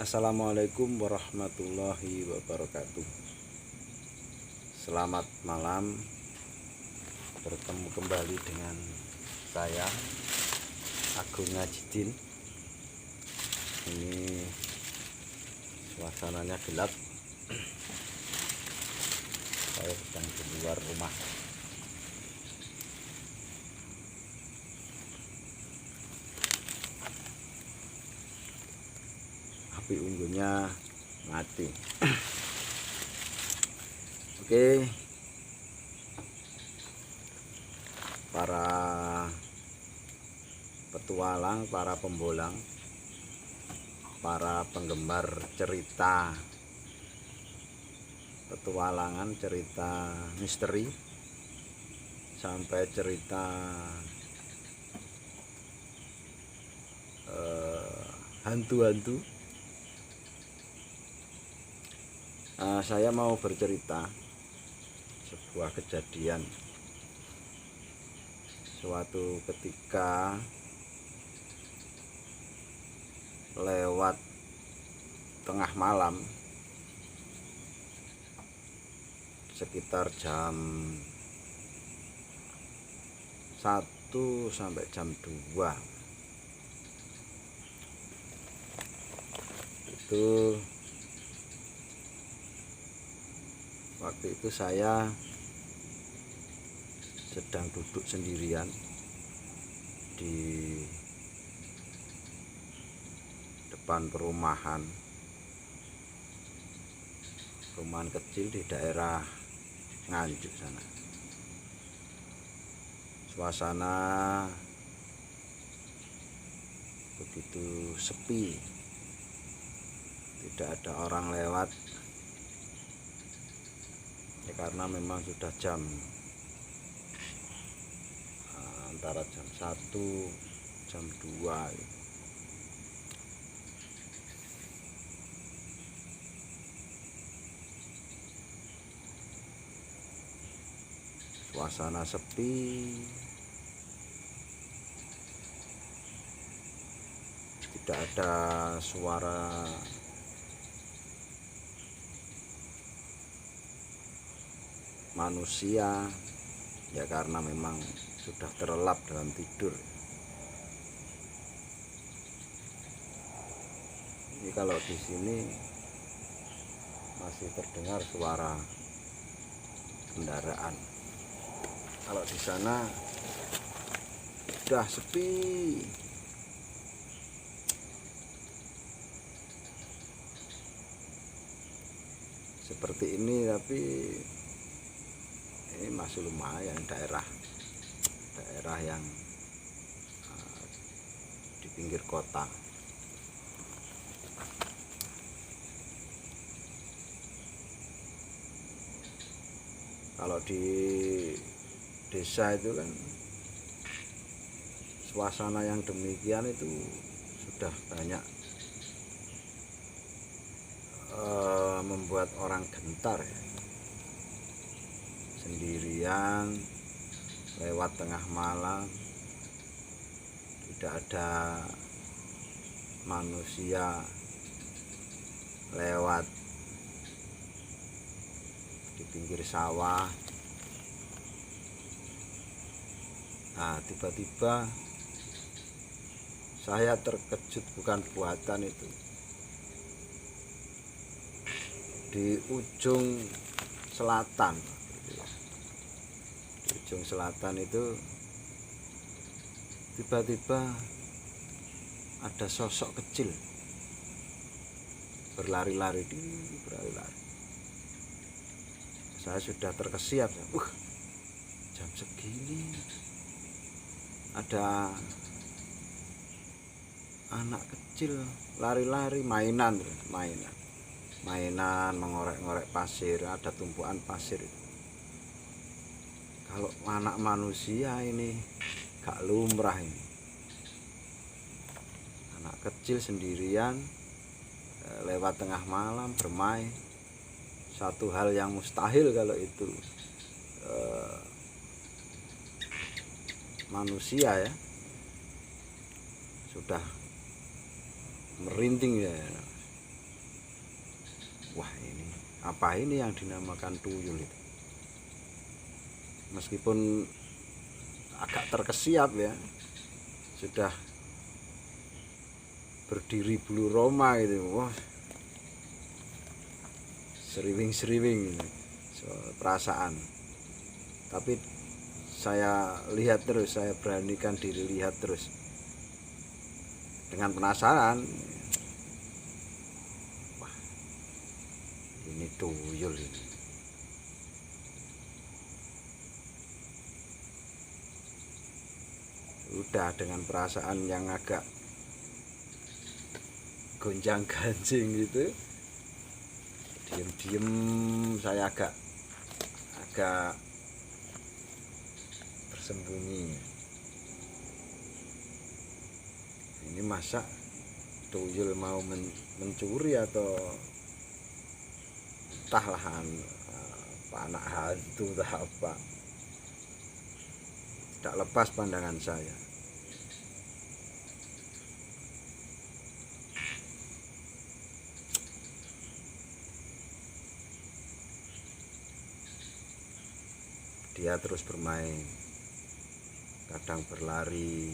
Assalamualaikum warahmatullahi wabarakatuh. Selamat malam, bertemu kembali dengan saya Agung Ngajidin. Ini suasananya gelap. Saya sedang di luar rumah. Api unggunnya mati. Oke, para petualang, para pembolang, para penggemar cerita petualangan, cerita misteri, sampai cerita hantu-hantu. Saya mau bercerita sebuah kejadian. Suatu ketika lewat tengah malam, sekitar jam 1 sampai jam 2, itu waktu itu saya sedang duduk sendirian di depan perumahan kecil di daerah Nganjuk sana. Suasana begitu sepi, tidak ada orang lewat ya, karena memang sudah jam antara jam 1 jam 2 gitu. Suasana sepi, tidak ada suara manusia ya, karena memang sudah terlelap dalam tidur. Ini kalau di sini masih terdengar suara kendaraan. Kalau di sana sudah sepi. Seperti ini, tapi ini masih lumayan daerah yang di pinggir kota. Kalau di desa itu kan suasana yang demikian itu sudah banyak membuat orang gentar ya. Sendirian lewat tengah malam, tidak ada manusia lewat di pinggir sawah. Nah, tiba-tiba saya terkejut, bukan buatan itu. Di ujung selatan, itu tiba-tiba ada sosok kecil berlari-lari. Saya sudah terkesiap, jam segini ada anak kecil lari-lari, mainan mengorek-ngorek pasir. Ada tumpuan pasir. Kalau anak manusia ini gak lumrah ini. Anak kecil sendirian lewat tengah malam bermain, satu hal yang mustahil kalau itu manusia ya. Sudah merinding ya. wah ini apa ini yang dinamakan tuyul itu. Meskipun agak terkesiap ya, sudah berdiri bulu Roma gitu, wah seriwing-seriwing perasaan. Tapi saya lihat terus, saya beranikan diri lihat terus dengan penasaran. Wah ini tuyul ini. Udah dengan perasaan yang agak gonjang ganjing gitu, diem-diem saya agak bersembunyi. Ini masa tuyul mau mencuri atau entahlah anak hantu atau apa. Tidak lepas pandangan saya. Dia terus bermain, kadang berlari,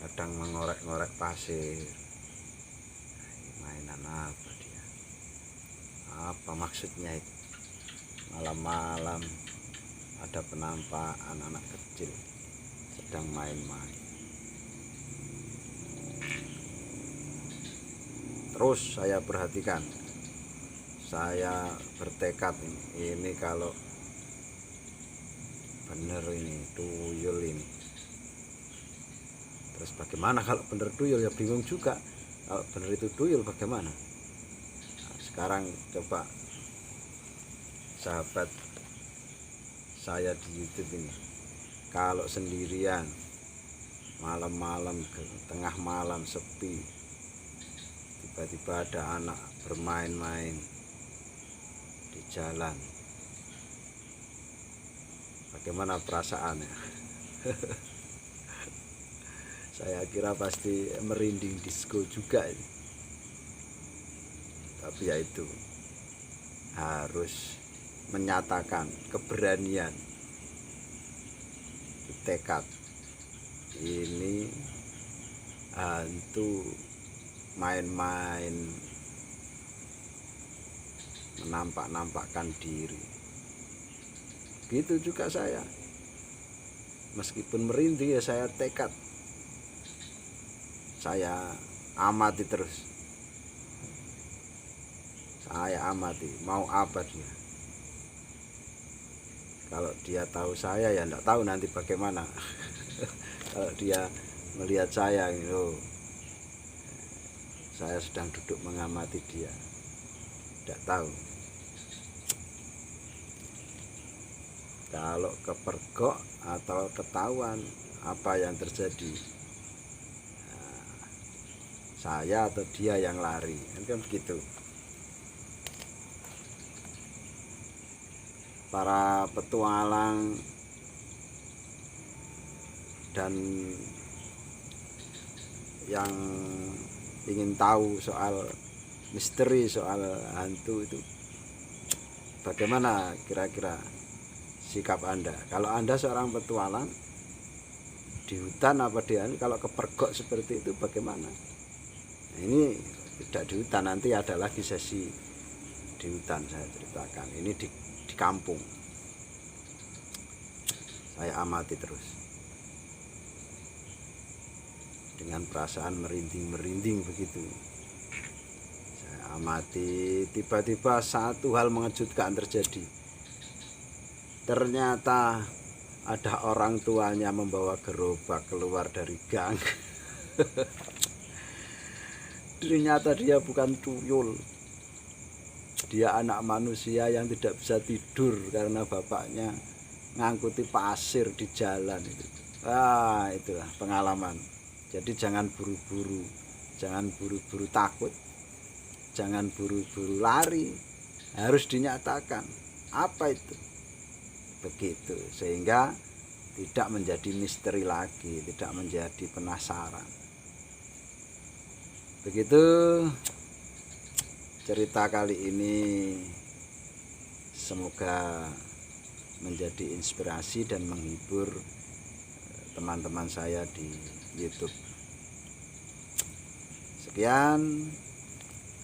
kadang mengorek-ngorek pasir. Mainan apa dia? Apa maksudnya itu? Malam-malam ada penampakan anak kecil sedang main-main. Terus saya perhatikan, saya bertekad ini kalau bener ini tuyul ini. Terus bagaimana kalau bener tuyul, ya bingung juga. Kalau bener itu tuyul bagaimana? Nah, sekarang coba sahabat saya di YouTube ini, kalau sendirian malam-malam, tengah malam sepi, tiba-tiba ada anak bermain-main di jalan, bagaimana perasaannya? Saya kira pasti merinding disco juga ini. Tapi ya itu harus menyatakan keberanian, tekad. Ini hantu main-main, menampak-nampakkan diri. Gitu juga saya, meskipun merinding ya saya tekad, saya amati terus, saya amati mau apa dia. Kalau dia tahu saya ya enggak tahu nanti bagaimana. Kalau dia melihat saya gitu, saya sedang duduk mengamati dia, enggak tahu. Kalau kepergok atau ketahuan apa yang terjadi, saya atau dia yang lari, kan begitu. Para petualang dan yang ingin tahu soal misteri, soal hantu itu, bagaimana kira-kira sikap Anda? Kalau Anda seorang petualang di hutan apa di kalau kepergok seperti itu bagaimana? Nah, ini tidak di hutan, nanti ada lagi sesi di hutan saya ceritakan. Ini di kampung. Saya amati terus dengan perasaan merinding-merinding begitu. Saya amati, tiba-tiba satu hal mengejutkan terjadi. Ternyata ada orang tuanya membawa gerobak keluar dari gang. Ternyata dia bukan tuyul, dia anak manusia yang tidak bisa tidur karena bapaknya ngangkuti pasir di jalan itu. Itulah pengalaman. Jadi jangan buru-buru, jangan buru-buru takut, jangan buru-buru lari, harus dinyatakan apa itu. Begitu, sehingga tidak menjadi misteri lagi, tidak menjadi penasaran. Begitu cerita kali ini semoga menjadi inspirasi dan menghibur teman-teman saya di YouTube. Sekian,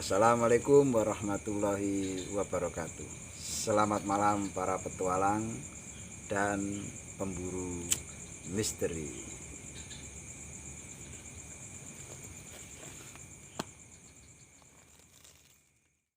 assalamualaikum warahmatullahi wabarakatuh. Selamat malam para petualang dan pemburu misteri.